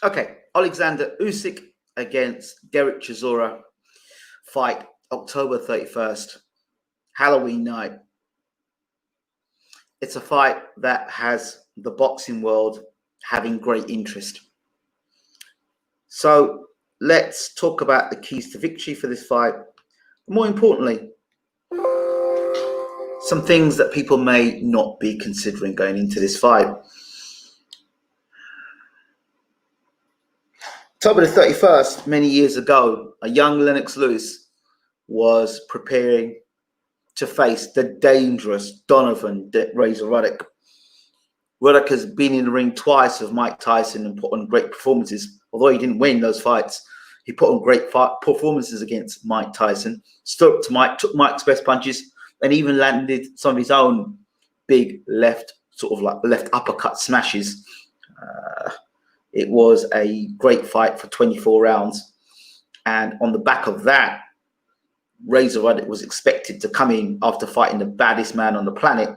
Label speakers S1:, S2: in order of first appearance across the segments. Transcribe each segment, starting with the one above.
S1: Okay, Alexander Usyk against Derek Chisora fight October 31st, Halloween night. It's a fight that has the boxing world having great interest. So let's talk about the keys to victory for this fight. More importantly, some things that people may not be considering going into this fight. October the 31st, many years ago, a young Lennox Lewis was preparing to face the dangerous Donovan Razor Ruddock. Ruddock has been in the ring twice with Mike Tyson and put on great performances. Although he didn't win those fights, he put on great performances against Mike Tyson, stood up to Mike, took Mike's best punches, and even landed some of his own big left uppercut smashes. It was a great fight for 24 rounds. And on the back of that, Razor Ruddock was expected to come in after fighting the baddest man on the planet,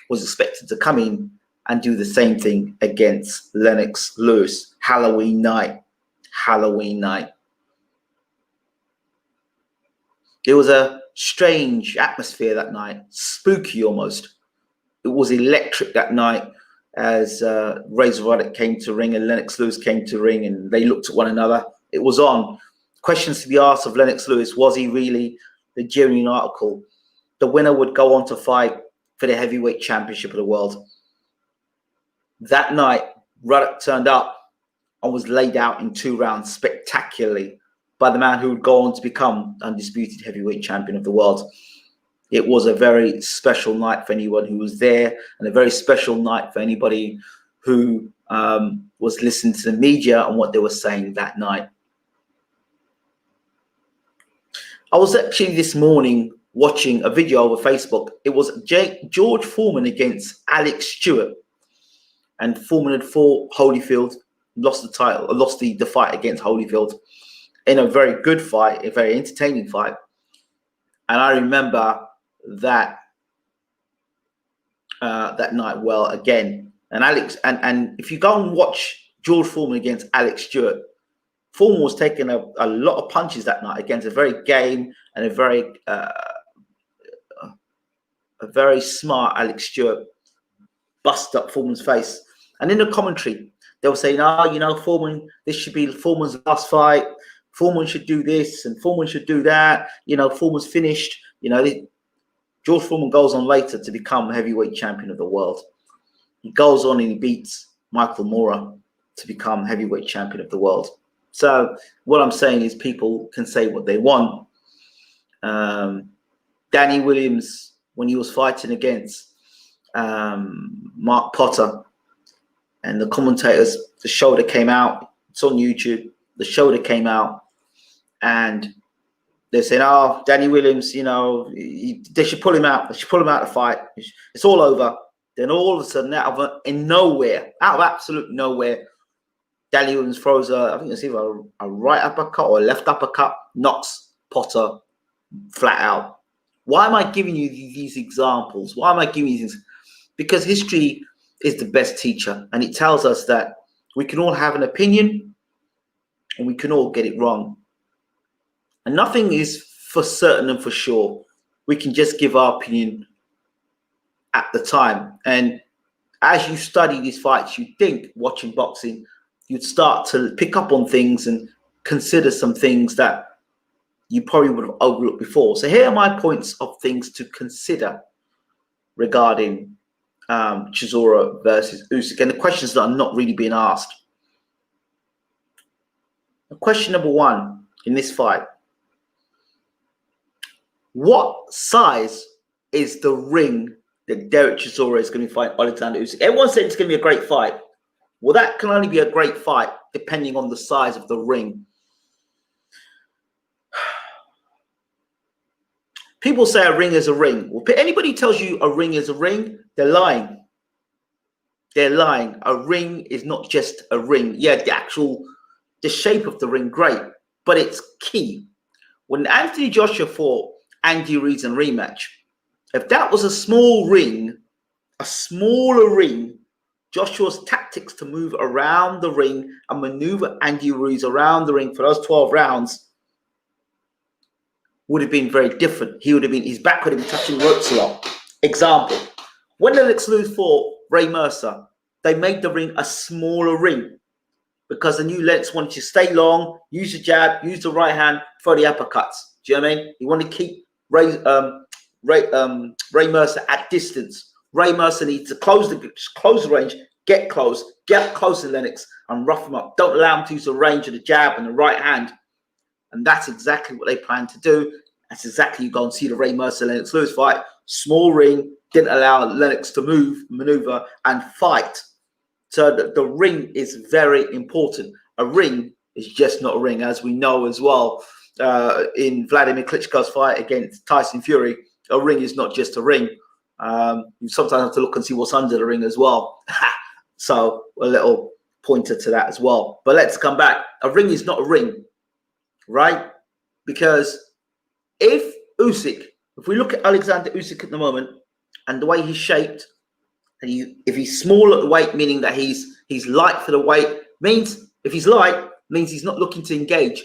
S1: was expected to come in and do the same thing against Lennox Lewis. Halloween night. Halloween night. There was a strange atmosphere that night, spooky almost. It was electric that night as Razor Ruddock came to ring and Lennox Lewis came to ring, and they looked at one another. It was on. Questions to be asked of Lennox Lewis. Was he really the genuine article? The winner would go on to fight for the heavyweight championship of the world. That night, Ruddock turned up and was laid out in 2 rounds spectacularly by the man who would go on to become undisputed heavyweight champion of the world. It was a very special night for anyone who was there, and a very special night for anybody who was listening to the media and what they were saying that night. I was actually this morning watching a video over Facebook. It was George Foreman against Alex Stewart. And Foreman had fought Holyfield, lost the fight against Holyfield in a very good fight, a very entertaining fight. And I remember that that night well again. And and if you go and watch George Foreman against Alex Stewart, Foreman was taking a lot of punches that night against a very game and a very smart Alex Stewart. Bust up Foreman's face. And in the commentary, they were saying, Foreman, this should be Foreman's last fight. Foreman should do this and Foreman should do that. Foreman's finished. George Foreman goes on later to become heavyweight champion of the world. He goes on and he beats Michael Moorer to become heavyweight champion of the world. So what I'm saying is people can say what they want. Danny Williams, when he was fighting against Mark Potter, and the commentators, the show that came out, it's on YouTube, the show that came out, and they're saying, Danny Williams, they should pull him out. They should pull him out of the fight. It's all over. Then all of a sudden, out of absolute nowhere, Danny Williams throws I think it's either a right uppercut or a left uppercut, knocks Potter flat out. Why am I giving you these examples? Why am I giving you these? Because history is the best teacher, and it tells us that we can all have an opinion and we can all get it wrong. And nothing is for certain and for sure. We can just give our opinion at the time. And as you study these fights, you think, watching boxing, you'd start to pick up on things and consider some things that you probably would have overlooked before. So here are my points of things to consider regarding Chisora versus Usyk, and the questions that are not really being asked. Question number 1 in this fight: what size is the ring that Derek Chisora is going to be fighting Alexander Usyk? Everyone said it's going to be a great fight. Well, that can only be a great fight depending on the size of the ring. People say a ring is a ring. Well, anybody who tells you a ring is a ring, they're lying. They're lying. A ring is not just a ring. Yeah, the shape of the ring, great, but it's key. When Anthony Joshua fought Andy Ruiz in rematch, if that was a small ring, a smaller ring Joshua's tactics to move around the ring and maneuver Andy Ruiz around the ring for those 12 rounds would have been very different. His back would have been touching ropes a lot. Example, when Lennox Lewis fought Ray Mercer, they made the ring a smaller ring because they knew Lennox wanted to stay long, use the jab, use the right hand, throw the uppercuts. Do you know what I mean? He wanted to keep Ray Mercer at distance. Ray Mercer needs to close the range, get close to Lennox and rough him up. Don't allow him to use the range of the jab and the right hand. And that's exactly what they plan to do. That's exactly, you go and see the Ray Mercer Lennox Lewis fight. Small ring, didn't allow Lennox to maneuver and fight. So the ring is very important. A ring is just not a ring, as we know as well. In Vladimir Klitschko's fight against Tyson Fury, a ring is not just a ring. You sometimes have to look and see what's under the ring as well. So a little pointer to that as well. But let's come back. A ring is not a ring, right? Because if we look at Alexander Usyk at the moment and the way he's shaped, and if he's small at the weight, meaning that he's light for the weight, means if he's light, means he's not looking to engage.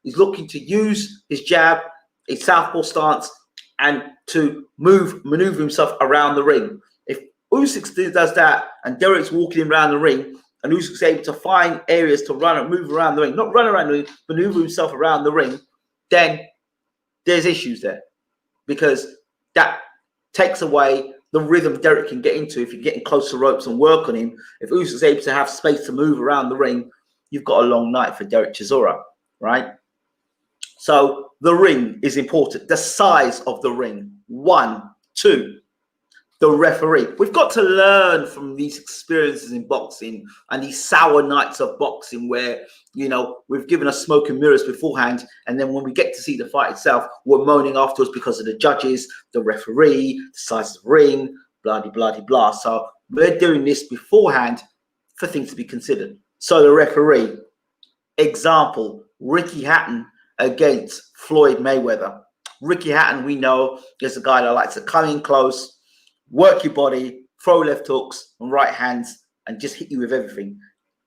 S1: He's looking to use his jab, his southpaw stance, and to maneuver himself around the ring. If Usyk does that and Derek's walking around the ring and Usyk's able to find areas to run and move around the ring, not run around the ring, maneuver himself around the ring, then there's issues there, because that takes away the rhythm Derek can get into if you're getting close to ropes and work on him. If Usyk's able to have space to move around the ring, you've got a long night for Derek Chisora, right? So the ring is important. The size of the ring. 1, 2. The referee. We've got to learn from these experiences in boxing and these sour nights of boxing where, you know, we've given us smoke and mirrors beforehand, and then when we get to see the fight itself, we're moaning afterwards because of the judges, the referee, the size of the ring, blah, blah, blah, blah. So we're doing this beforehand for things to be considered. So the referee. Example, Ricky Hatton against Floyd Mayweather. Ricky Hatton, we know, is a guy that likes to come in close, work your body, throw left hooks and right hands, and just hit you with everything.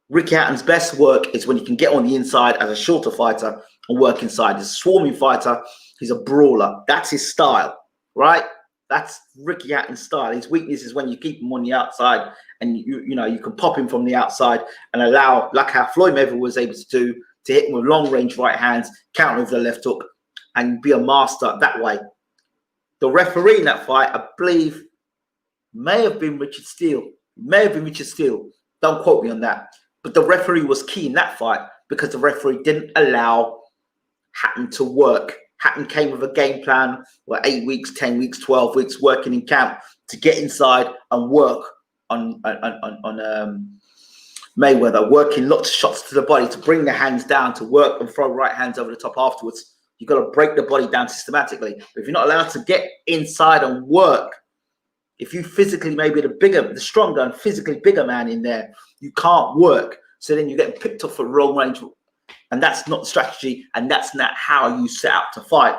S1: Ricky Hatton's best work is when he can get on the inside as a shorter fighter and work inside. He's a swarming fighter. He's a brawler. That's his style, right? That's Ricky Hatton's style. His weakness is when you keep him on the outside and you can pop him from the outside and allow, like how Floyd Mayweather was able to do, to hit him with long range right hands, counter with the left hook, and be a master that way. The referee in that fight, I believe, may have been Richard Steele. Don't quote me on that. But the referee was key in that fight because the referee didn't allow Hatton to work. Hatton came with a game plan, 8 weeks, 10 weeks, 12 weeks, working in camp to get inside and work on Mayweather, working lots of shots to the body to bring the hands down, to work and throw right hands over the top afterwards. You've got to break the body down systematically. But if you're not allowed to get inside and work, if you physically maybe the stronger and physically bigger man in there, you can't work. So then you get picked off for wrong range. And that's not strategy, and that's not how you set out to fight.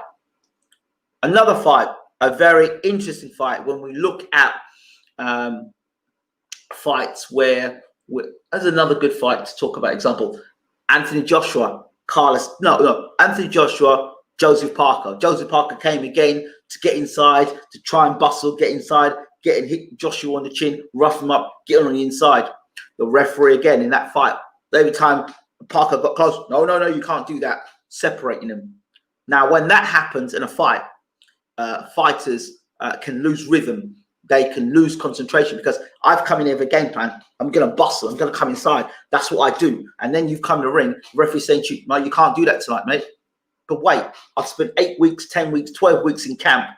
S1: Another fight, a very interesting fight when we look at fights where, as another good fight to talk about, example, Anthony Joshua, Anthony Joshua, Joseph Parker. Joseph Parker came again to get inside, to try and bustle, get inside, get and hit Joshua on the chin, rough him up, get on the inside. The referee again in that fight, every time Parker got close, no, you can't do that, separating them. Now, when that happens in a fight, fighters can lose rhythm. They can lose concentration because I've come in here with a game plan. I'm going to bustle. I'm going to come inside. That's what I do. And then you've come to the ring. The referee saying to you, no, you can't do that tonight, mate. But wait, I've spent 8 weeks, 10 weeks, 12 weeks in camp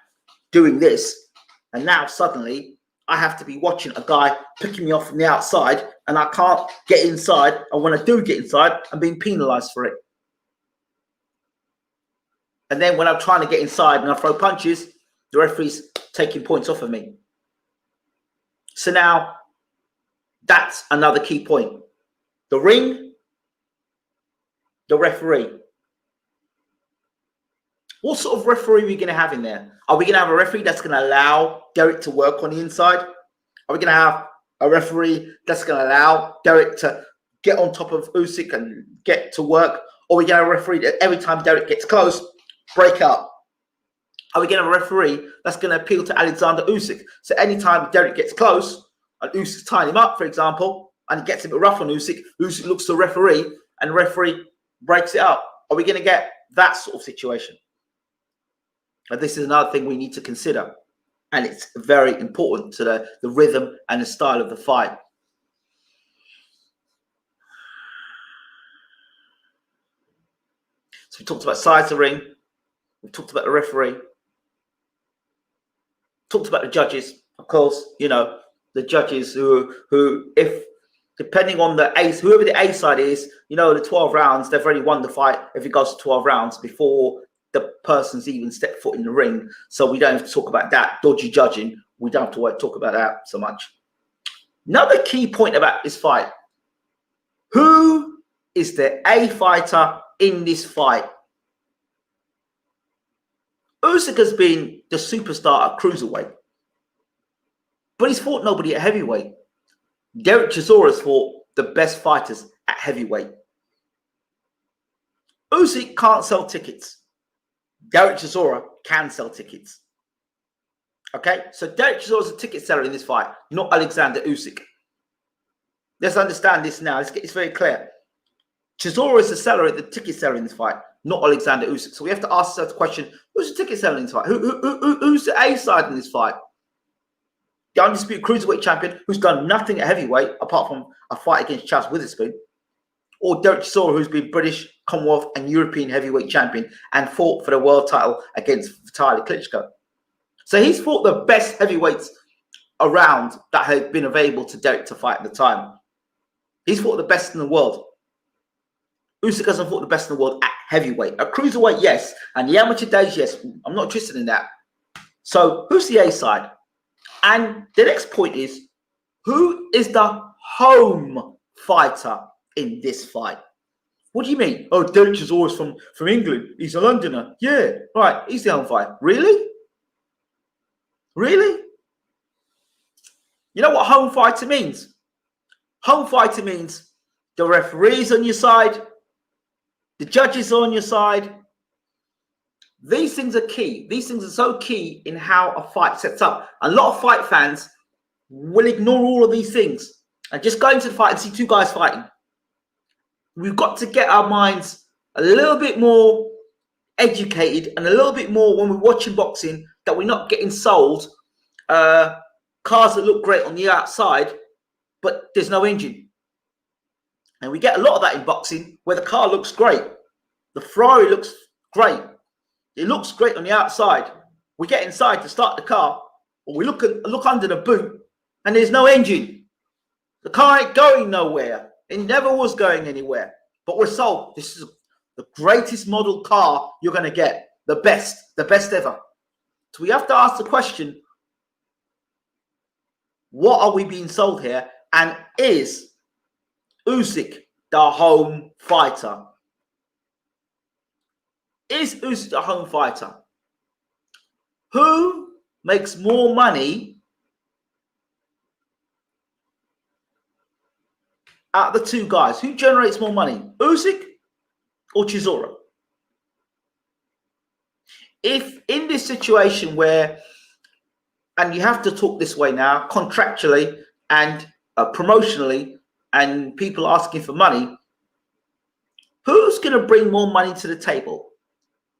S1: doing this. And now suddenly I have to be watching a guy picking me off from the outside and I can't get inside. And when I do get inside, I'm being penalized for it. And then when I'm trying to get inside and I throw punches, the referee's taking points off of me. So now that's another key point. The ring, the referee. What sort of referee are we going to have in there? Are we going to have a referee that's going to allow Derek to work on the inside? Are we going to have A referee that's going to allow Derek to get on top of Usyk and get to work? Or are we going to referee that every time Derek gets close, break up? Are we going to referee that's going to appeal to Alexander Usyk? So anytime Derek gets close and Usyk's tying him up, for example, and he gets a bit rough on Usyk, Usyk looks to the referee and the referee breaks it up. Are we going to get that sort of situation? And this is another thing we need to consider. And it's very important to the rhythm and the style of the fight. So we talked about size of the ring. We talked about the referee. Talked about the judges. Of course, you know, the judges who if depending on the ace, whoever the A side is, you know, the 12 rounds, they've already won the fight if it goes to 12 rounds before the person's even stepped foot in the ring. So we don't have to talk about that dodgy judging. We don't have to talk about that so much. Another key point about this fight. Who is the A fighter in this fight? Usyk has been the superstar at cruiserweight, but he's fought nobody at heavyweight. Derek Chisora has fought the best fighters at heavyweight. Usyk can't sell tickets. Derek Chisora can sell tickets. Okay, so Derek Chisora is a ticket seller in this fight, not Alexander Usyk. Let's understand this now. Let's get this very clear. Chisora is the ticket seller in this fight, not Alexander Usyk. So we have to ask ourselves the question: who's the ticket seller in this fight? Who's the A side in this fight? The undisputed cruiserweight champion who's done nothing at heavyweight apart from a fight against Chaz Witherspoon, or Derek Chisora, who's been British, Commonwealth, and European heavyweight champion and fought for the world title against Vitaly Klitschko. So he's fought the best heavyweights around that had been available to Derek to fight at the time. He's fought the best in the world. Usyk hasn't fought the best in the world at heavyweight. At cruiserweight, yes. And the amateur days, yes. I'm not interested in that. So who's the A side? And the next point is, who is the home fighter in this fight? What do you mean? Oh, Derek Chisora's from England. He's a Londoner. Yeah, right. He's the home fighter. Really? Really? You know what home fighter means? Home fighter means the referee's on your side, the judges are on your side. These things are key. These things are so key in how a fight sets up. A lot of fight fans will ignore all of these things and just go into the fight and see two guys fighting. We've got to get our minds a little bit more educated and a little bit more when we're watching boxing, that we're not getting sold cars that look great on the outside, but there's no engine. And we get a lot of that in boxing, where the car looks great. The Ferrari looks great. It looks great on the outside. We get inside to start the car, or we look under the boot, and there's no engine. The car ain't going nowhere. It never was going anywhere. But we're sold. This is the greatest model car you're going to get. The best ever. So we have to ask the question, what are we being sold here? And is Usyk the home fighter? Is Usyk the home fighter? Who makes more money out of the two guys? Who generates more money? Usyk or Chisora? If in this situation where, and you have to talk this way now, contractually and promotionally, and people asking for money, who's going to bring more money to the table?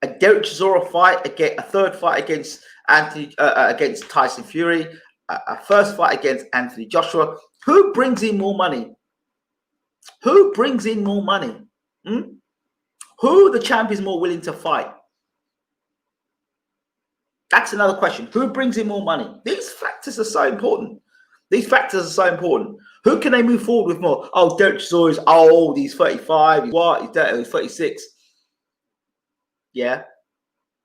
S1: A Derek Chisora fight, a third fight against against Tyson Fury, a first fight against Anthony Joshua. Who brings in more money? Who brings in more money? Who the champ is more willing to fight? That's another question. Who brings in more money? These factors are so important. These factors are so important. Who can they move forward with more? Oh, Derek Chisora is old. He's 35. He's what? He's 36. Yeah.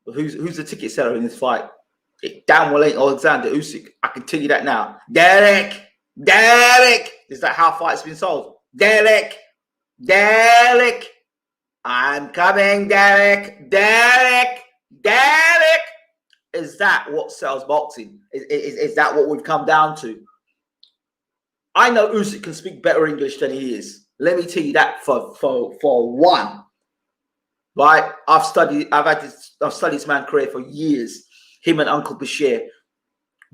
S1: But who's the ticket seller in this fight? It damn well ain't Alexander Usyk. I can tell you that now. Derek. Is that how fights been sold? Derek. I'm coming, Derek. Is that what sells boxing? Is that what we've come down to? I know Usyk can speak better English than he is. Let me tell you that for one. Right? I've studied this man's career for years. Him and Uncle Bashir,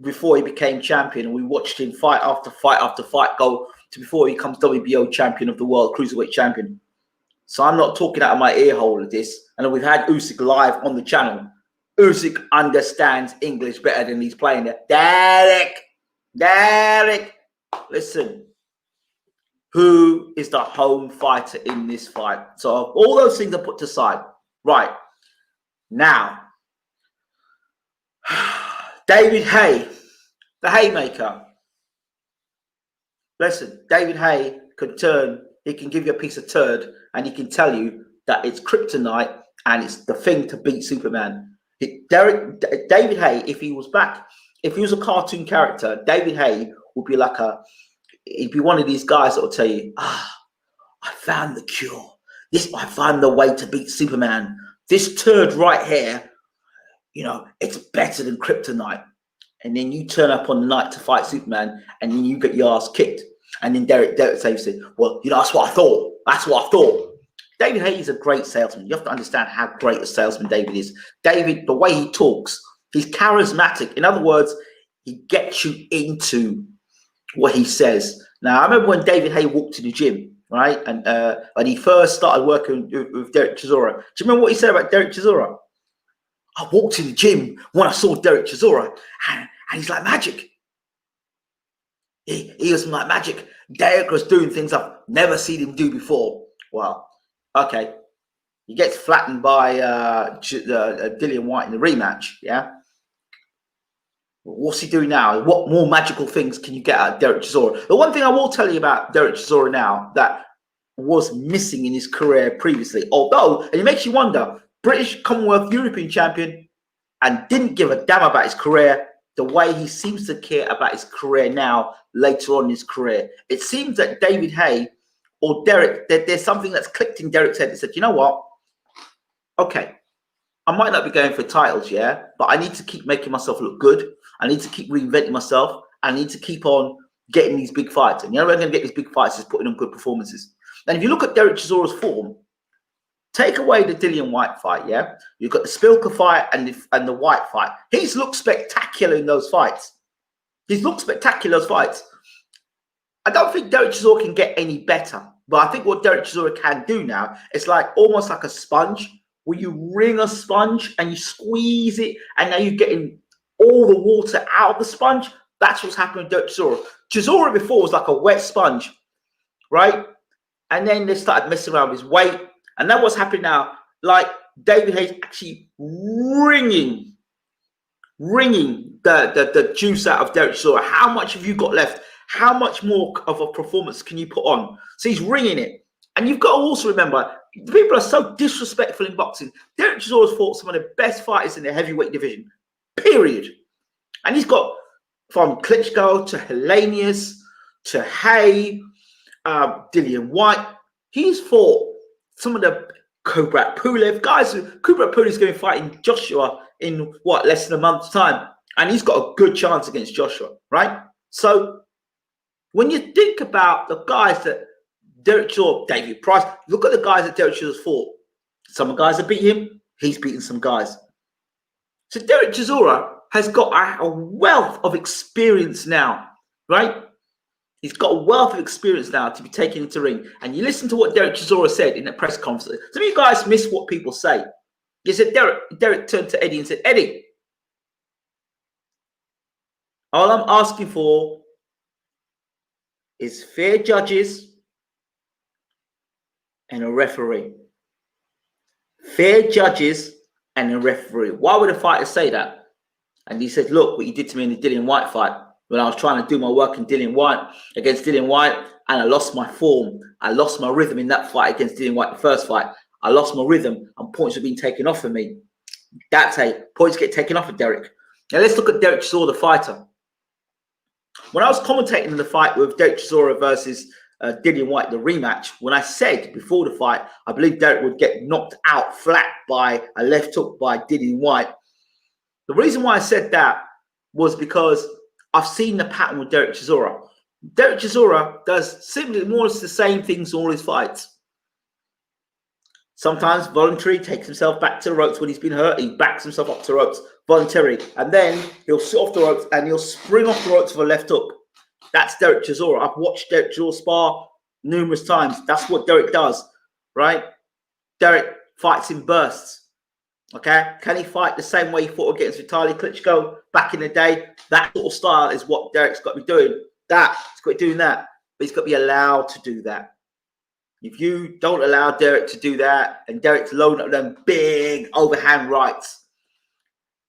S1: before he became champion, and we watched him fight after fight after fight go to before he becomes WBO champion of the world, cruiserweight champion. So I'm not talking out of my ear hole of this. And we've had Usyk live on the channel. Usyk understands English better than he's playing it. Derek, listen. Who is the home fighter in this fight? So all those things are put aside. Right. Now, David Haye, the Haymaker. Listen, David Haye he can give you a piece of turd and he can tell you that it's kryptonite and it's the thing to beat Superman. David Haye, if he was a cartoon character, David Haye would be he'd be one of these guys that will tell you, I found the cure. I found the way to beat Superman. This turd right here, it's better than kryptonite. And then you turn up on the night to fight Superman and then you get your ass kicked. And then Derek said, well, that's what I thought. That's what I thought. David Haye is a great salesman. You have to understand how great a salesman David is. David, the way he talks, he's charismatic. In other words, he gets you into what he says. Now, I remember when David Haye walked to the gym, right? And when he first started working with Derek Chisora. Do you remember what he said about Derek Chisora? I walked to the gym when I saw Derek Chisora, and he's like magic. He was like magic. Derek was doing things I've never seen him do before. Well, okay. He gets flattened by Dillian Whyte in the rematch, yeah? What's he doing now? What more magical things can you get out of Derek Chisora? The one thing I will tell you about Derek Chisora now that was missing in his career previously, and it makes you wonder, British, Commonwealth, European champion, and didn't give a damn about his career the way he seems to care about his career now, later on in his career. It seems that David Haye or Derek, that there's something that's clicked in Derek's head that said, you know what? Okay, I might not be going for titles, yeah, but I need to keep making myself look good. I need to keep reinventing myself. I need to keep on getting these big fights. And the only way I'm going to get these big fights is putting on good performances. And if you look at Derek Chisora's form, take away the Dillian Whyte fight, yeah? You've got the Spilker fight and the Whyte fight. He's looked spectacular in those fights. He's looked spectacular in those fights. I don't think Derek Chisora can get any better. But I think what Derek Chisora can do now, it's like almost like a sponge, where you wring a sponge and you squeeze it, and now you're getting all the water out of the sponge. That's what's happening with Derek Chisora. Chisora before was like a wet sponge, right? And then they started messing around with his weight. And that's what's happening now. Like David Haye's actually wringing the juice out of Derek Chisora. How much have you got left? How much more of a performance can you put on? So he's wringing it. And you've got to also remember, people are so disrespectful in boxing. Derek Chisora's fought some of the best fighters in the heavyweight division, period. And he's got from Klitschko to Helenius to Haye, Dillian Whyte. He's fought some of the Kubrat Pulev guys. Kubrat Pulev is going to be fighting Joshua in less than a month's time, and he's got a good chance against Joshua, right? So when you think about the guys that Derek Chisora, David Price, look at the guys that Derek Chisora's fought. Some guys have beat him. He's beaten some guys. So Derek Chisora has got a wealth of experience now, right? He's got a wealth of experience now to be taken into ring. And you listen to what Derek Chisora said in the press conference. Some of you guys miss what people say. He said, Derek turned to Eddie and said, Eddie, all I'm asking for is fair judges and a referee. Fair judges and a referee. Why would a fighter say that? And he said, look, what you did to me in the Dillian Whyte fight. When I was trying to do my work in against Dillian Whyte, and I lost my form. I lost my rhythm in that fight against Dillian Whyte, the first fight. I lost my rhythm and points were being taken off of me. That's points get taken off of Derek. Now let's look at Derek Chisora, the fighter. When I was commentating in the fight with Derek Chisora versus Dillian Whyte, the rematch, when I said before the fight, I believe Derek would get knocked out flat by a left hook by Dillian Whyte. The reason why I said that was because I've seen the pattern with Derek Chisora. Derek Chisora does simply more or less the same things in all his fights. Sometimes voluntary, takes himself back to the ropes when he's been hurt. He backs himself up to the ropes voluntarily. And then he'll sit off the ropes and he'll spring off the ropes with a left hook. That's Derek Chisora. I've watched Derek Chisora spar numerous times. That's what Derek does, right? Derek fights in bursts. Okay, can he fight the same way he fought against Vitaly Klitschko back in the day? That sort of style is what Derek's got to be doing. He's got to be doing that, but he's got to be allowed to do that. If you don't allow Derek to do that, and Derek's loading up them big overhand rights,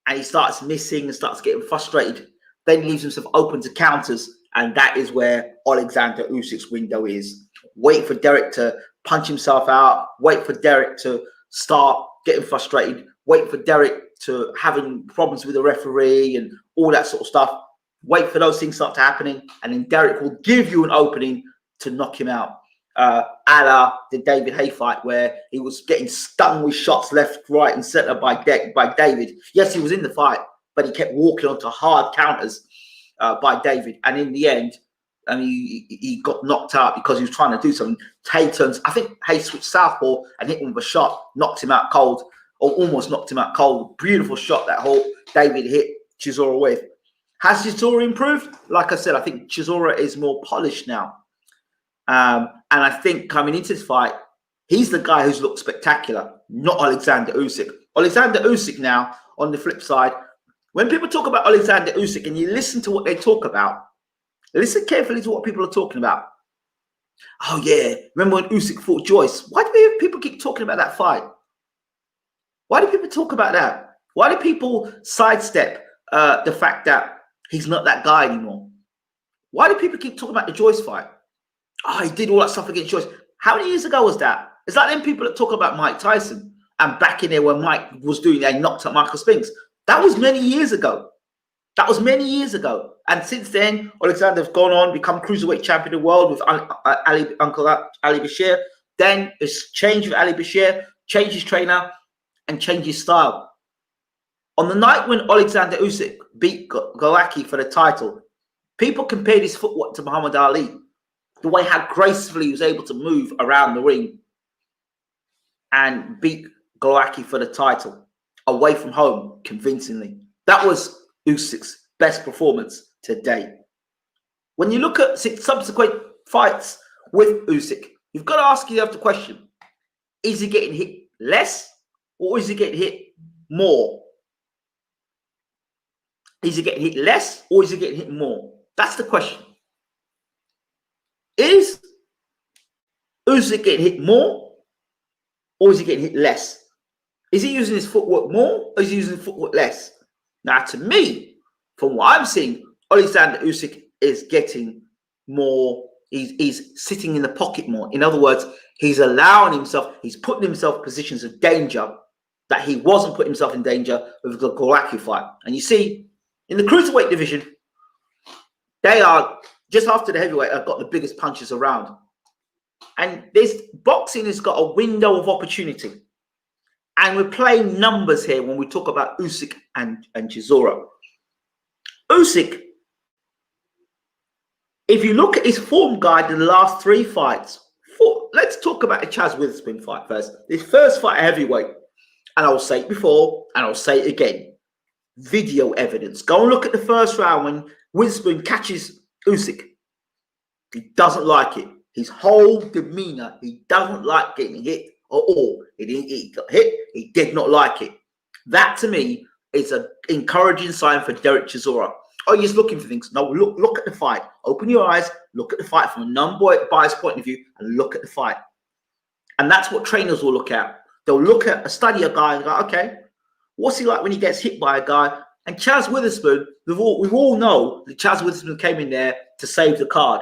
S1: and he starts missing and starts getting frustrated, then he leaves himself open to counters, and that is where Alexander Usyk's window is. Wait for Derek to punch himself out. Wait for Derek to start getting frustrated. Wait for Derek to having problems with the referee and all that sort of stuff. Wait for those things to start happening, and then Derek will give you an opening to knock him out. A la the David Haye fight, where he was getting stung with shots left, right, and center by David. Yes, he was in the fight, but he kept walking onto hard counters by David, and in the end, he got knocked out because he was trying to do something. Haye turns, I think Haye switched southpaw and hit him with a shot, knocked him out cold, or almost knocked him out cold. Beautiful shot that whole David hit Chisora with. Has Chisora improved? Like I said, I think Chisora is more polished now. And I think coming into this fight, he's the guy who's looked spectacular, not Alexander Usyk. Alexander Usyk now, on the flip side, when people talk about Alexander Usyk and you listen to what they talk about, listen carefully to what people are talking about. Oh, yeah, remember when Usyk fought Joyce? Why do people keep talking about that fight? Why do people talk about that? Why do people sidestep the fact that he's not that guy anymore? Why do people keep talking about the Joyce fight? Oh, he did all that stuff against Joyce. How many years ago was that? It's like them people that talk about Mike Tyson and back in there when Mike was doing that, knocked out Michael Spinks. That was many years ago. That was many years ago. And since then, Alexander's gone on, become cruiserweight champion of the world with Uncle Ali Bashir. Then it's changed with Ali Bashir, changed his trainer, and changed his style. On the night when Alexander Usyk beat Gołacki for the title, people compared his footwork to Muhammad Ali. The way how gracefully he was able to move around the ring and beat Gołacki for the title away from home convincingly. That was Usyk's best performance to date. When you look at subsequent fights with Usyk, you've got to ask yourself the question, is he getting hit less or is he getting hit more? Is he getting hit less or is he getting hit more? That's the question. Is Usyk getting hit more or is he getting hit less? Is he using his footwork more or is he using his footwork less? Now, to me, from what I'm seeing, Alexander Usyk is getting more, he's sitting in the pocket more. In other words, he's allowing himself, he's putting himself in positions of danger that he wasn't putting himself in danger with the Gołacki fight. And you see, in the cruiserweight division, they are just after the heavyweight, I've got the biggest punches around. And this boxing has got a window of opportunity. And we're playing numbers here when we talk about Usyk and Chisora. Usyk, if you look at his form guide in the last 3 fights, let's talk about the Chaz Witherspoon fight first. His first fight at heavyweight, and I'll say it before, and I'll say it again. Video evidence. Go and look at the first round when Witherspoon catches Usyk. He doesn't like it. His whole demeanor, he doesn't like getting hit at all. He got hit. He did not like it. That to me is an encouraging sign for Derek Chisora. Oh, you're just looking for things. No, look at the fight. Open your eyes. Look at the fight from a non-biased point of view, and look at the fight. And that's what trainers will look at. They'll look at study a guy and go, okay, what's he like when he gets hit by a guy? And Chaz Witherspoon, we all know that Chaz Witherspoon came in there to save the card.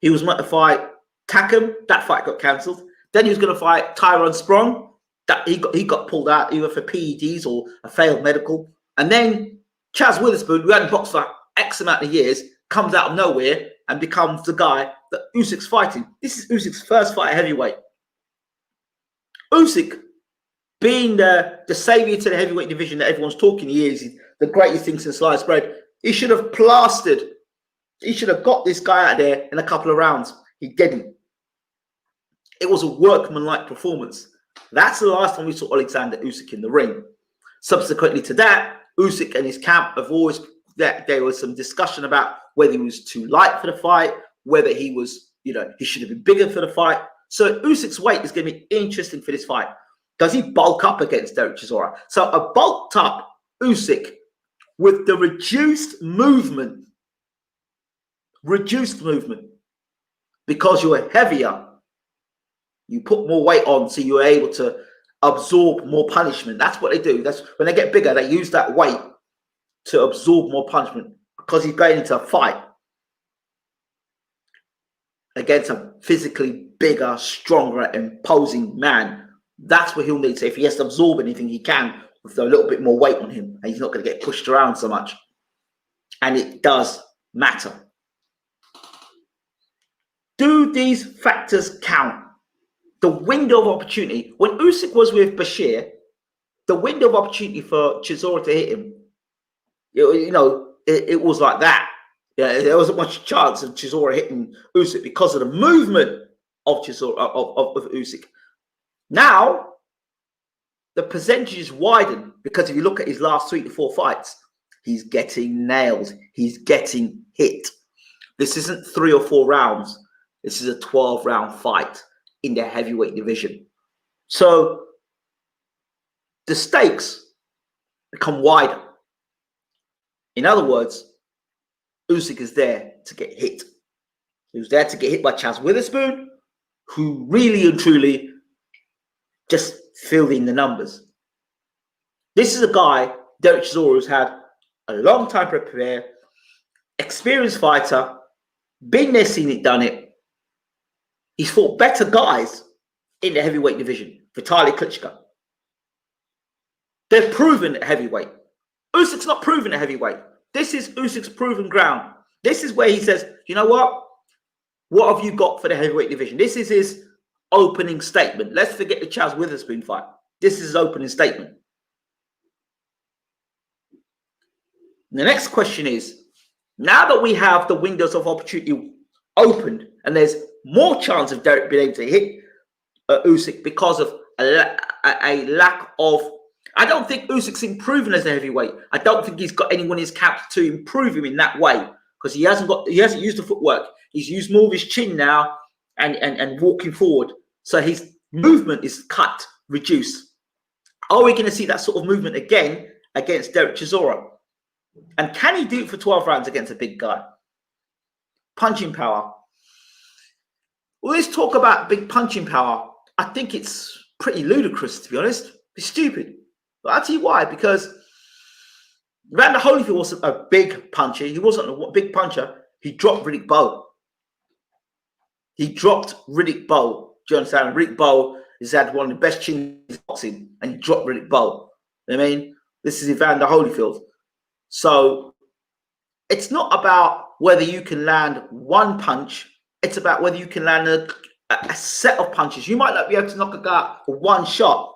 S1: He was meant to fight Takam. That fight got cancelled. Then he was going to fight Tyrone Sprong. That he got pulled out either for PEDs or a failed medical. And then Chaz Witherspoon, who hadn't boxed for X amount of years, comes out of nowhere and becomes the guy that Usyk's fighting. This is Usyk's first fight at heavyweight. Usyk, being the savior to the heavyweight division that everyone's talking, he is the greatest thing since sliced bread. He should have plastered He should have got this guy out there in a couple of rounds. He didn't. It was a workmanlike performance. That's the last time we saw Alexander Usyk in the ring. Subsequently to that, Usyk and his camp have always, there was some discussion about whether he was too light for the fight, whether he was, he should have been bigger for the fight. So Usyk's weight is going to be interesting for this fight. Does he bulk up against Derek Chisora? So a bulked up Usyk with the reduced movement, because you're heavier, you put more weight on, so you're able to absorb more punishment. That's what they do. That's when they get bigger, they use that weight to absorb more punishment, because he's going into a fight against a physically bigger, stronger, imposing man. That's what he'll need. So if he has to absorb anything, he can with a little bit more weight on him, and he's not going to get pushed around so much. And it does matter. Do these factors count? The window of opportunity. When Usyk was with Bashir, the window of opportunity for Chisora to hit him, it was like that. Yeah, there wasn't much chance of Chisora hitting Usyk because of the movement of Chisora of Usyk. Now, the percentages widen, because if you look at his last 3 to 4 fights, he's getting nailed. He's getting hit. This isn't 3 or 4 rounds. This is a 12-round fight in the heavyweight division. So the stakes become wider. In other words, Usyk is there to get hit. He was there to get hit by Chaz Witherspoon, who really and truly just filled in the numbers. This is a guy, Derek Chisora, who's had a long time to prepare, experienced fighter, been there, seen it, done it. He's fought better guys in the heavyweight division. Vitaly Klitschko. They're proven at heavyweight. Usyk's not proven at heavyweight. This is Usyk's proven ground. This is where he says, you know what? What have you got for the heavyweight division? This is his opening statement. Let's forget the Chaz Witherspoon fight. This is his opening statement. The next question is, now that we have the windows of opportunity opened and there's more chance of Derek being able to hit Usyk because of a lack of, I don't think Usyk's improving as a heavyweight. I don't think he's got anyone in his camp to improve him in that way, because he hasn't used the footwork. He's used more of his chin now and walking forward. So his movement is cut, reduced. Are we going to see that sort of movement again against Derek Chisora? And can he do it for 12 rounds against a big guy? Punching power. Well, let's talk about big punching power. I think it's pretty ludicrous, to be honest. It's stupid. But I'll tell you why. Because Evander Holyfield wasn't a big puncher. He wasn't a big puncher. He dropped Riddick Bowe. He dropped Riddick Bowe. Do you understand? Riddick Bowe has had one of the best chins in boxing, and he dropped Riddick Bowe. You know what I mean? This is Evander Holyfield. So it's not about whether you can land one punch. It's about whether you can land a set of punches. You might not be able to knock a guy out with one shot,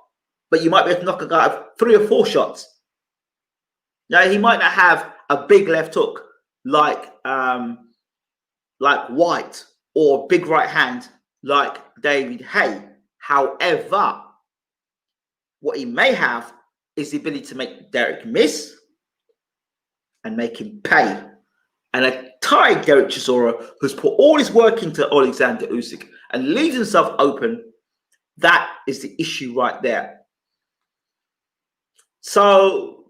S1: but you might be able to knock a guy out with 3 or 4 shots. Now, he might not have a big left hook like White, or big right hand like David Hay. However, what he may have is the ability to make Derek miss and make him pay. And a tired Derek Chisora, who's put all his work into Alexander Usyk and leaves himself open, that is the issue right there. So,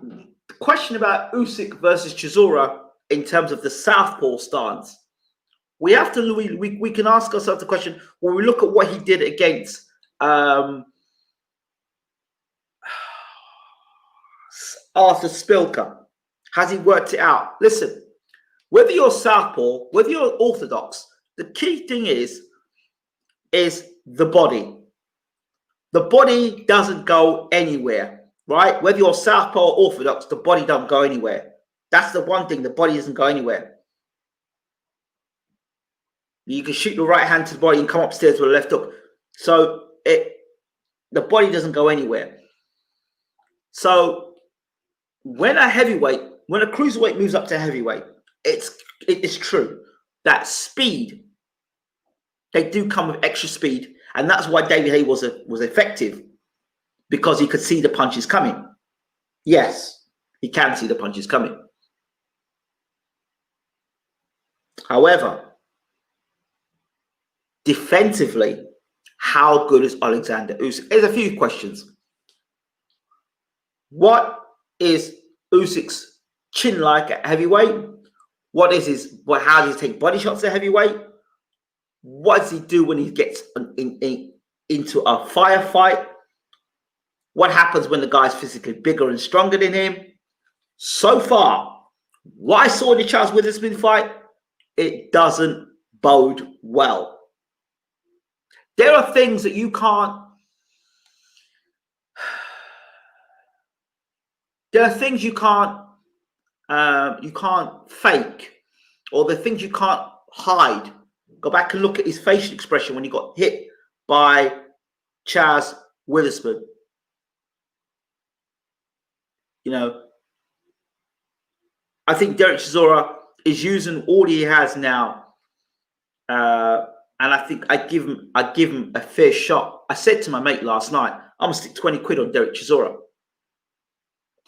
S1: the question about Usyk versus Chisora in terms of the southpaw stance, we have to we can ask ourselves the question when we look at what he did against Arthur Spilka. Has he worked it out? Listen, whether you're southpaw, whether you're orthodox, the key thing is the body. The body doesn't go anywhere, right? Whether you're southpaw or orthodox, the body don't go anywhere. That's the one thing, the body doesn't go anywhere. You can shoot your right hand to the body and come upstairs with a left hook. So the body doesn't go anywhere. So when a cruiserweight moves up to heavyweight, it's It is true that speed, they do come with extra speed, and that's why David Haye was effective, because he could see the punches coming. Yes, he can see the punches coming. However, defensively, how good is Alexander Usyk? There's a few questions. What is Usyk's chin like at heavyweight? What is his? How does he take body shots at heavyweight? What does he do when he gets into a firefight? What happens when the guy's physically bigger and stronger than him? So far, what I saw in the Charles Witherspoon fight, it doesn't bode well. There are things that you can't. There are things you can't fake, or the things you can't hide. Go back and look at his facial expression when he got hit by Chaz Witherspoon. You know, I think Derek Chisora is using all he has now, and I think I give him a fair shot. I said to my mate last night, I'm gonna stick 20 quid on Derek Chisora.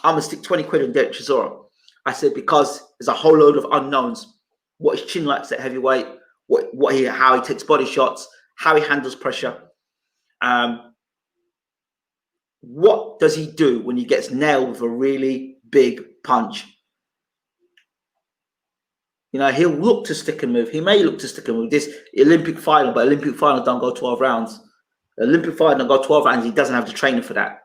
S1: I'm gonna stick 20 quid on Derek Chisora. I said, because there's a whole load of unknowns. What his chin likes at heavyweight, how he takes body shots, how he handles pressure. What does he do when he gets nailed with a really big punch? You know, he'll look to stick and move. He may look to stick and move. This Olympic final, but Olympic final don't go 12 rounds. Olympic final don't go 12 rounds. He doesn't have the training for that.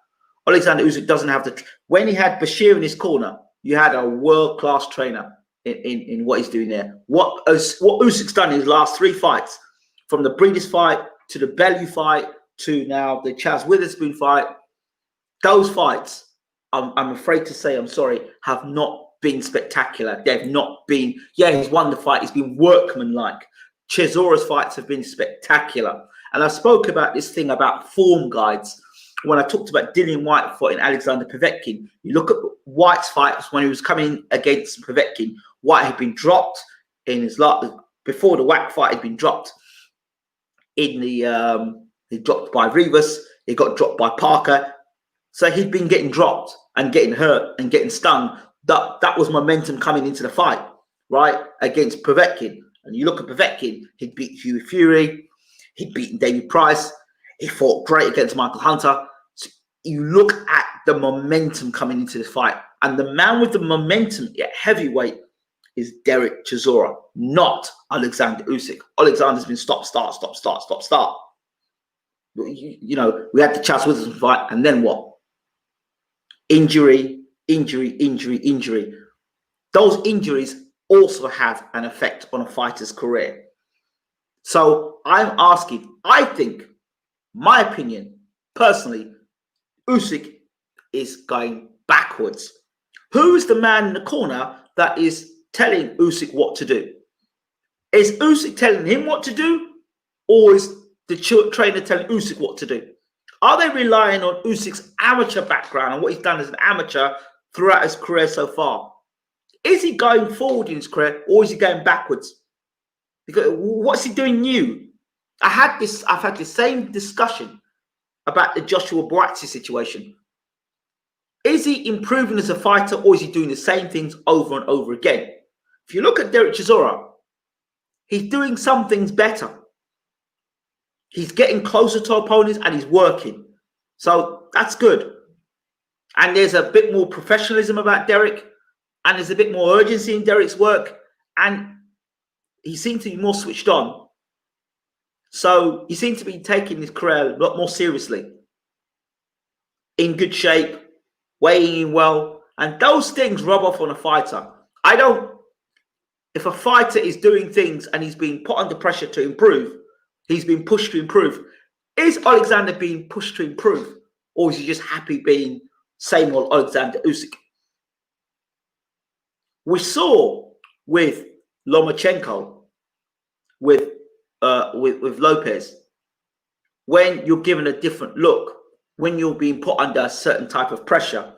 S1: Alexander Usyk doesn't have the. When he had Bashir in his corner, you had a world-class trainer in what he's doing there. What Usyk's done in his last 3 fights, from the Breeders fight to the Bellew fight to now the Chaz Witherspoon fight, those fights, I'm afraid to say, I'm sorry, have not been spectacular. They've not been. Yeah, he's won the fight. He's been workmanlike. Chisora's fights have been spectacular. And I spoke about this thing about form guides when I talked about Dillian Whyte fighting Alexander Povetkin. You look at Whyte's fights when he was coming against Povetkin. Whyte had been dropped in his last, before the whack fight, had been dropped in the he dropped by Rivas. He got dropped by Parker. So he'd been getting dropped and getting hurt and getting stung. That was momentum coming into the fight, right, against Povetkin. And you look at Povetkin, he'd beat Hughie Fury, he'd beaten David Price, he fought great against Michael Hunter. So you look at the momentum coming into this fight, and the man with the momentum at heavyweight is Derek Chisora, not Alexander Usyk. Alexander's been stop, start. You know, we had the Chaz Witherspoon fight, and then what? Injury. Those injuries also have an effect on a fighter's career. So I'm asking, I think, my opinion, personally, Usyk is going backwards. Who is the man in the corner that is telling Usyk what to do? Is Usyk telling him what to do, or is the trainer telling Usyk what to do? Are they relying on Usyk's amateur background and what he's done as an amateur throughout his career so far? Is he going forward in his career, or is he going backwards? Because what's he doing new? I've had the same discussion about the Joshua Buatsi situation. Is he improving as a fighter, or is he doing the same things over and over again? If you look at Derek Chisora, he's doing some things better. He's getting closer to opponents and he's working. So that's good. And there's a bit more professionalism about Derek, and there's a bit more urgency in Derek's work, and he seems to be more switched on. So he seems to be taking his career a lot more seriously. In good shape, weighing in well, and those things rub off on a fighter. If a fighter is doing things and he's being put under pressure to improve, he's been pushed to improve. Is Alexander being pushed to improve, or is he just happy being same old Alexander Usyk? We saw with Lomachenko, with Lopez, when you're given a different look, when you're being put under a certain type of pressure,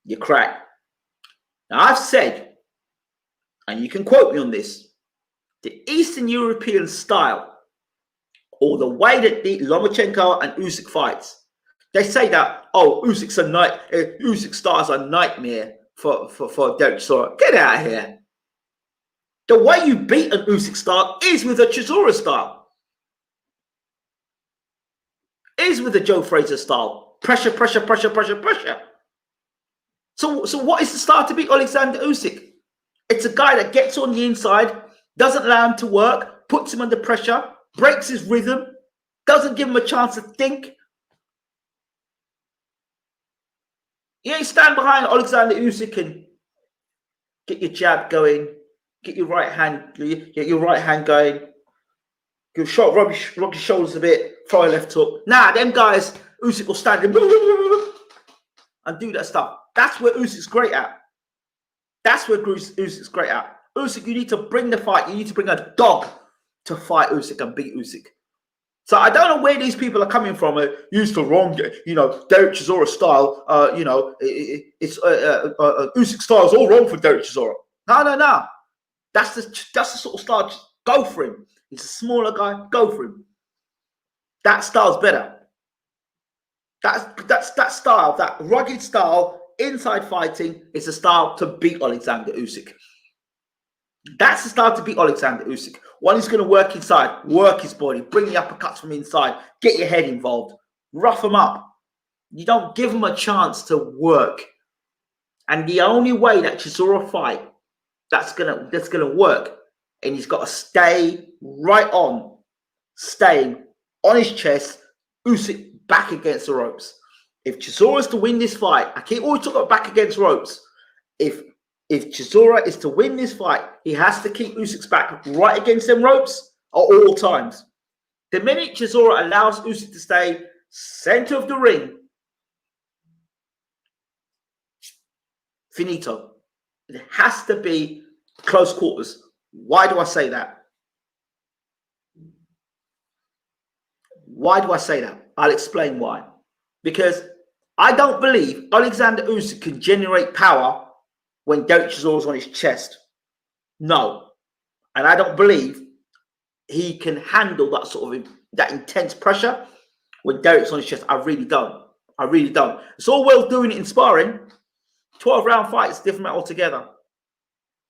S1: you crack. Now, I've said and you can quote me on this, the Eastern European style, or the way that the Lomachenko and Usyk fights, they say that, oh, Usyk stars a nightmare for Derek Chisora. Get out of here. The way you beat an Usyk style is with a Chisora style. Is with the Joe Frazier style. Pressure, pressure, pressure, pressure, pressure. So what is the style to beat Alexander Usyk? It's a guy that gets on the inside, doesn't allow him to work, puts him under pressure, breaks his rhythm, doesn't give him a chance to think. You ain't stand behind Alexander Usyk and get your jab going, get your right hand going, your shot, rock your shoulders a bit, throw a left hook. Nah, them guys, Usyk will stand and do that stuff. That's where Usyk's great at. That's where Usyk's great at. Usyk, you need to bring the fight. You need to bring a dog to fight Usyk and beat Usyk. So I don't know where these people are coming from. Use the wrong, Derek Chisora style. Usyk style is all wrong for Derek Chisora. No. That's the sort of style. Just go for him. He's a smaller guy. Go for him. That style's better. That's that style, that rugged style, inside fighting, is a style to beat Alexander Usyk. That's the style to beat Alexander Usyk. One who's going to work inside, work his body, bring the uppercuts from inside, get your head involved, rough him up. You don't give him a chance to work. And the only way that Chisora fight that's gonna work, and he's got to stay right on, staying on his chest, Usyk back against the ropes. If Chisora is to win this fight, I keep always talking about back against ropes. If Chisora is to win this fight, he has to keep Usyk's back right against them ropes at all times. The minute Chisora allows Usyk to stay center of the ring, finito. It has to be close quarters. Why do I say that? Why do I say that? I'll explain why. Because I don't believe Alexander Usyk can generate power when Derek Chisora's on his chest. No. And I don't believe he can handle that sort of that intense pressure when Derek's on his chest. I really don't. I really don't. It's all well doing it in sparring. 12-round fight is different altogether.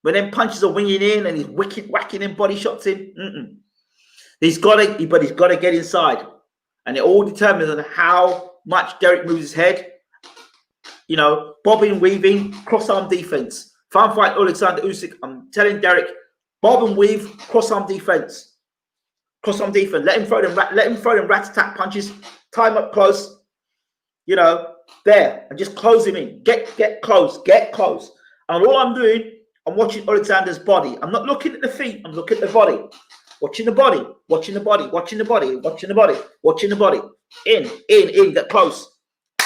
S1: When them punches are winging in and he's whacking in body shots in, he's got to get inside. And it all determines on how much Derek moves his head. Bobbing, weaving, cross-arm defense. If I'm fighting Alexander Usyk, I'm telling Derek, bob and weave, cross-arm defense. Cross-arm defense. Let him throw them rat-a-tat punches. Tie him up close. There. And just close him in. Get close. Get close. And all I'm doing, I'm watching Alexander's body. I'm not looking at the feet. I'm looking at the body. Watching the body. Watching the body. Watching the body. Watching the body. Watching the body. In. Get close.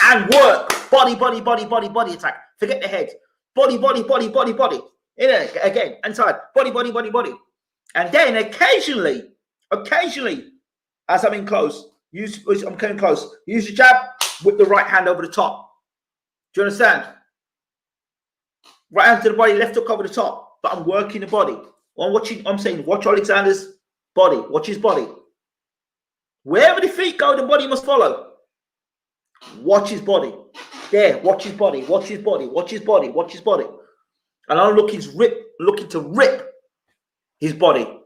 S1: And work. Body attack. Forget the head. Body. In again. Inside. Body. And then occasionally, as I'm in close, I'm coming close. Use your jab with the right hand over the top. Do you understand? Right hand to the body, left hook over the top. But I'm working the body. I'm saying watch Alexander's body. Watch his body. Wherever the feet go, the body must follow. Watch his body. There, watch his body. Watch his body. Watch his body. Watch his body. And I'm looking to rip his body.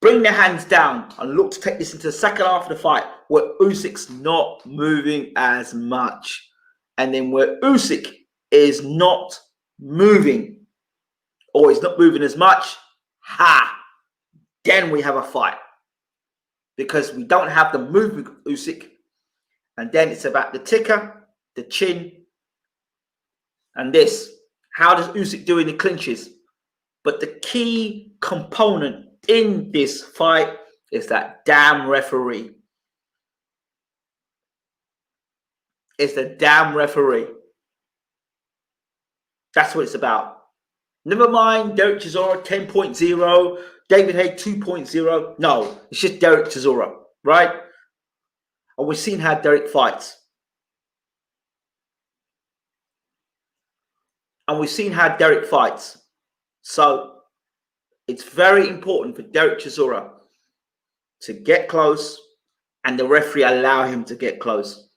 S1: Bring the hands down and look to take this into the second half of the fight where Usyk's not moving as much. And then where Usyk is not moving or is not moving as much, then we have a fight. Because we don't have the movement of Usyk. And then it's about the ticker, the chin, and this. How does Usyk do in the clinches? But the key component in this fight is that damn referee. It's the damn referee. That's what it's about. Never mind Derek Chisora 10.0, David Haye 2.0. No, it's just Derek Chisora, right? And we've seen how Derek fights. So It's very important for Derek Chisora to get close and the referee allow him to get close.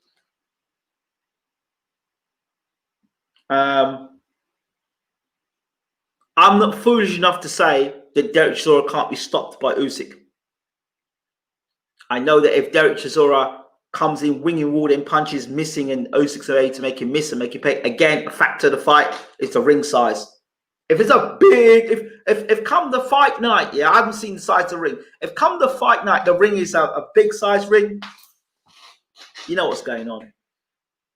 S1: I'm not foolish enough to say that Derek Chisora can't be stopped by Usyk. I know that if Derek Chisora comes in winging, warding, punches, missing, and Usyk's able to make him miss and make him pay, again, a factor of the fight is the ring size. If it's a big, if come the fight night, yeah, I haven't seen the size of the ring. If come the fight night, the ring is a big size ring, you know what's going on.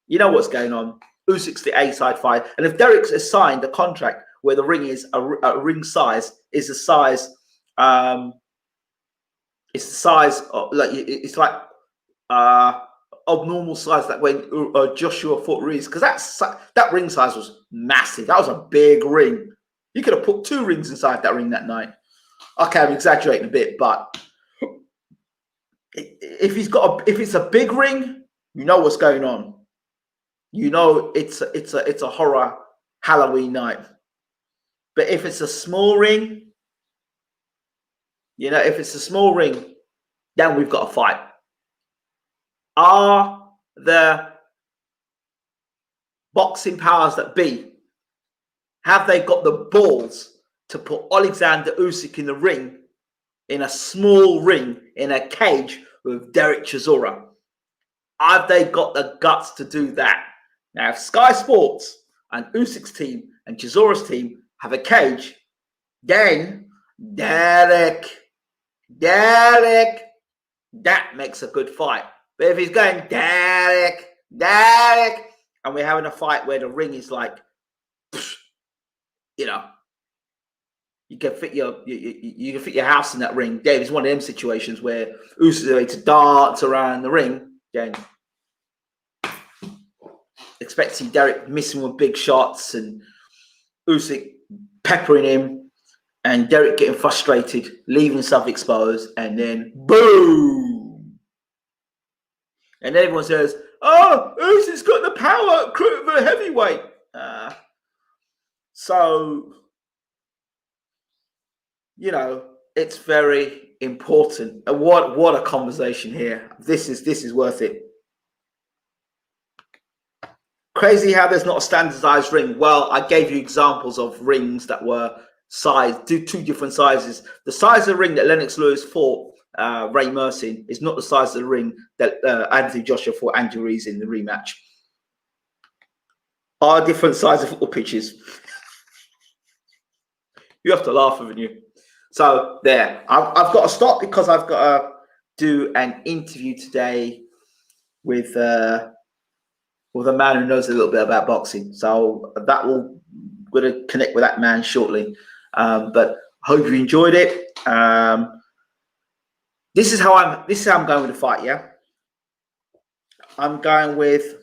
S1: You know what's going on. Usyk's the A-side fight. And if Derek's assigned a contract where the ring is a ring size, is the size, it's the size of, like, it's like abnormal size that when Joshua fought Reese, because that ring size was massive. That was a big ring. You could have put 2 rings inside that ring that night. Okay, I'm exaggerating a bit, but if it's a big ring, you know what's going on. You know it's a horror Halloween night. But if it's a small ring, you know, if it's a small ring, then we've got a fight. Are the boxing powers that be, have they got the balls to put Alexander Usyk in the ring, in a small ring, in a cage with Derek Chisora? Have they got the guts to do that? Now, if Sky Sports and Usyk's team and Chisora's team have a cage, then Derek, that makes a good fight. But if he's going Derek, and we're having a fight where the ring is like, you know, you can fit your house in that ring. Dave, it's one of them situations where Usyk is able to dance around the ring. Then expect to see Derek missing with big shots and Usyk peppering him, and Derek getting frustrated, leaving himself exposed, and then boom! And then everyone says, "Oh, Usyk's got the power for a heavyweight." So, you know, it's very important. And what a conversation here. This is worth it. Crazy how there's not a standardized ring. Well, I gave you examples of rings that were sized, two different sizes. The size of the ring that Lennox Lewis fought Ray Mersin is not the size of the ring that Anthony Joshua fought Andrew Rees in the rematch. Are different size of football pitches. You have to laugh, haven't you? So there, I've got to stop because I've got to do an interview today with a man who knows a little bit about boxing. So that will, we're going to connect with that man shortly. But hope you enjoyed it. This is how I'm going with the fight. Yeah, I'm going with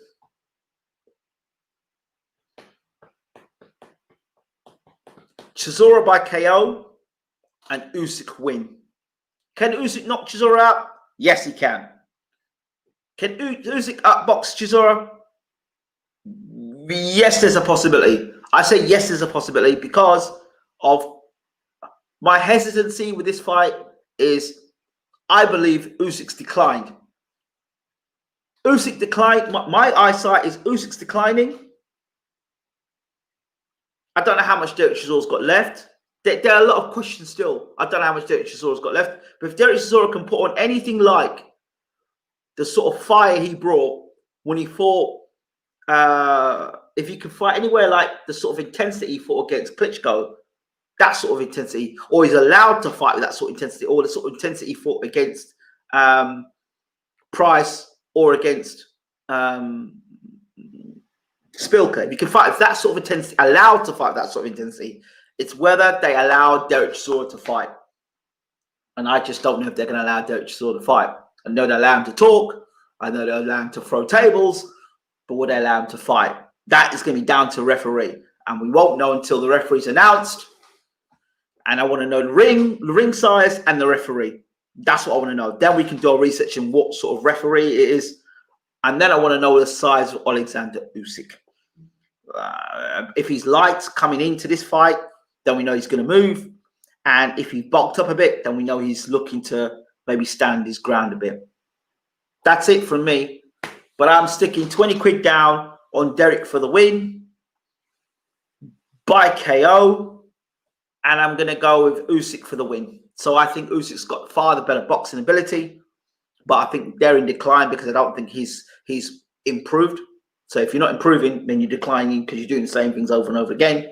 S1: Chisora by KO and Usyk win. Can Usyk knock Chisora out? Yes, he can. Can Usyk outbox Chisora? Yes, there's a possibility. I say yes, there's a possibility because of my hesitancy with this fight is I believe Usyk's declined. Usyk declined. My eyesight is Usyk's declining. I don't know how much Derek Chisora's got left. There are a lot of questions still. I don't know how much Derek Chisora's got left. But if Derek Chisora can put on anything like the sort of fire he brought when he fought, if he can fight anywhere like the sort of intensity he fought against Klitschko, that sort of intensity, or he's allowed to fight with that sort of intensity, or the sort of intensity he fought against Price or against Spilka. If you can fight with that sort of intensity, allowed to fight with that sort of intensity, it's whether they allow Derek Chisora to fight. And I just don't know if they're going to allow Derek Chisora to fight. I know they allow him to talk. I know they allow him to throw tables. But will they allow him to fight? That is going to be down to the referee. And we won't know until the referee's announced. And I want to know the ring size and the referee. That's what I want to know. Then we can do our research in what sort of referee it is. And then I want to know the size of Alexander Usyk. If he's light coming into this fight, then we know he's going to move. And if he bulked up a bit, then we know he's looking to maybe stand his ground a bit. That's it from me. But I'm sticking 20 quid down on Derek for the win by KO. And I'm going to go with Usyk for the win. So I think Usyk's got far the better boxing ability. But I think they're in decline because I don't think he's improved. So if you're not improving, then you're declining because you're doing the same things over and over again.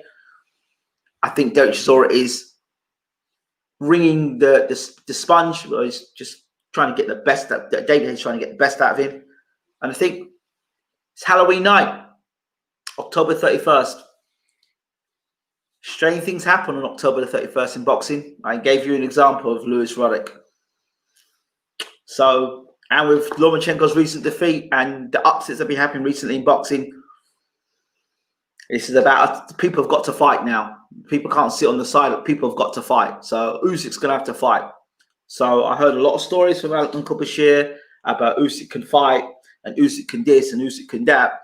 S1: I think Derek Chisora is ringing the sponge. He's just trying to get the best out. David is trying to get the best out of him. And I think it's Halloween night, October 31st. Strange things happen on October the 31st in boxing. I gave you an example of Lewis Roddick. So, and with Lomachenko's recent defeat and the upsets that have been happening recently in boxing, this is about people have got to fight now. People can't sit on the side. People have got to fight. So Usyk's going to have to fight. So I heard a lot of stories from Uncle Bashir about Usyk can fight and Usyk can this and Usyk can that.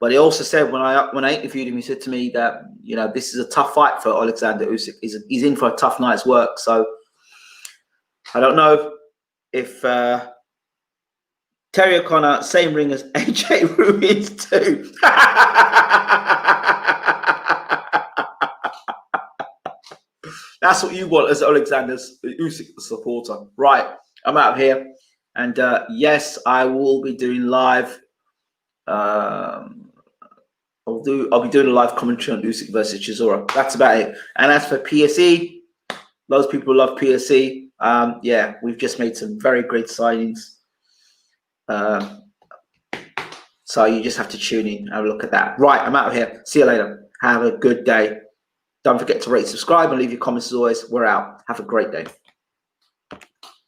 S1: But he also said when I interviewed him, he said to me that, you know, this is a tough fight for Alexander Usyk. He's in for a tough night's work. So I don't know if Terry O'Connor, same ring as AJ Ruiz too. That's what you want as Alexander's Usyk supporter. Right, I'm out of here. And yes, I will be doing live. I'll be doing a live commentary on Usyk versus Chisora. That's about it. And as for PSE, those people love PSE. Yeah, we've just made some very great signings. So you just have to tune in and have a look at that. Right, I'm out of here. See you later. Have a good day. Don't forget to rate, subscribe, and leave your comments as always. We're out. Have a great day.